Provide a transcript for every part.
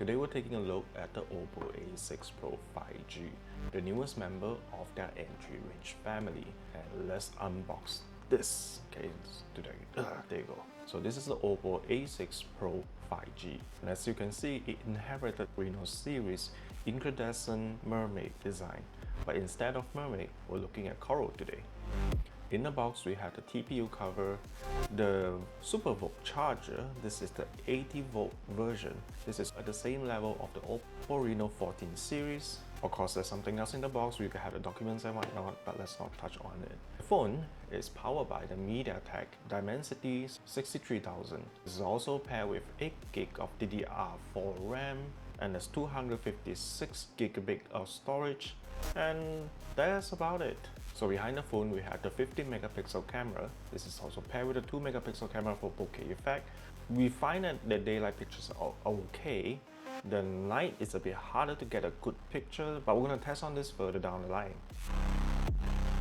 Today we're taking a look at the OPPO A6 Pro 5G, the newest member of their entry range family. And let's unbox this. Okay, today, there you go. So this is the OPPO A6 Pro 5G. And as you can see, it inherited Reno series incandescent mermaid design. But instead of mermaid, we're looking at coral today. In the box, we have the TPU cover, the Super Volt charger. This is the 80 volt version. This is at the same level of the OPPO Reno 14 series. Of course, there's something else in the box. We can have the documents and whatnot, but let's not touch on it. The phone is powered by the MediaTek Dimensity 63000. This is also paired with 8GB of DDR4 RAM, and there's 256GB of storage, and that's about it. So behind the phone, we have the 15-megapixel camera. This is also paired with a 2-megapixel camera for bokeh effect. We find that the daylight pictures are okay. The night is a bit harder to get a good picture, but we're going to test on this further down the line.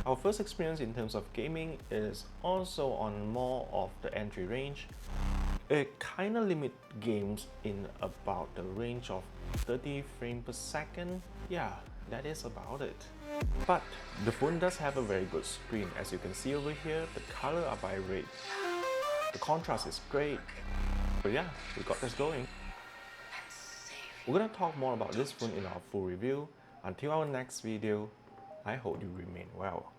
Our first experience in terms of gaming is also on more of the entry range. It kind of limits games in about the range of 30 frames per second. Yeah, that is about it. But the phone does have a very good screen. As you can see over here, the color are vibrant. The contrast is great. But yeah, we got this going. We're gonna talk more about this phone in our full review. Until our next video, I hope you remain well.